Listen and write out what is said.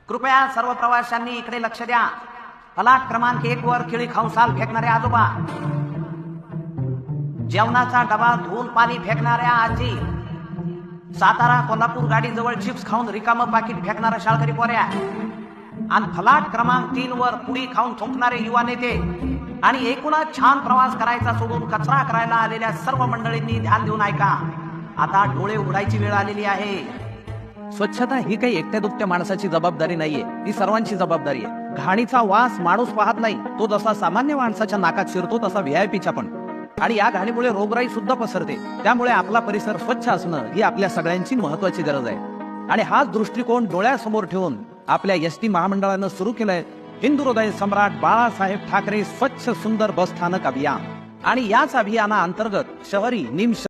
कृपया सर्व प्रवाशांनी इकडे लक्ष द्या। फलाट क्रमांक 1 वर केळी खाऊन साल फेकणारे आजोबा, जेवणाचा डबा धुवून पाणी फेकणाऱ्या आजी, सातारा कोल्हापूर गाडी जवळ चिप्स खाऊन रिकामं पाकिट फेकणाऱ्या शाळकरी पोऱ्या, आणि फलाट क्रमांक 3 वर पुडी खाऊन थुंकणारे युवा नेते आणि एकूणच छान प्रवास करायचा सोडून कचरा करायला आलेल्या सर्व मंडळींनी ध्यान देऊन ऐका। आता डोळे उघडायची वेळ आलेली आहे। स्वच्छता ही काही एकट्या दुकट्या माणसाची जबाबदारी नाहीये, ती सर्वांची जबाबदारी आहे। घाणीचा वास माणूस पाहत नाही, तो जसा सामान्य माणसाच्या नाकात शिरतो तसा व्हीआयपीच्या पण। आणि या घाणीमुळे रोगराई सुद्धा पसरते। त्यामुळे आपला परिसर स्वच्छ असणं ही आपल्या सगळ्यांची महत्त्वाची गरज आहे। आणि हाच दृष्टिकोन डोळ्यासमोर ठेवून आपल्या एसटी महामंडळानं सुरू केलंय हिंदू हृदय सम्राट बाळासाहेब ठाकरे स्वच्छ सुंदर बस स्थानक अभियान। आणि याच अभियानाअंतर्गत शहरी निम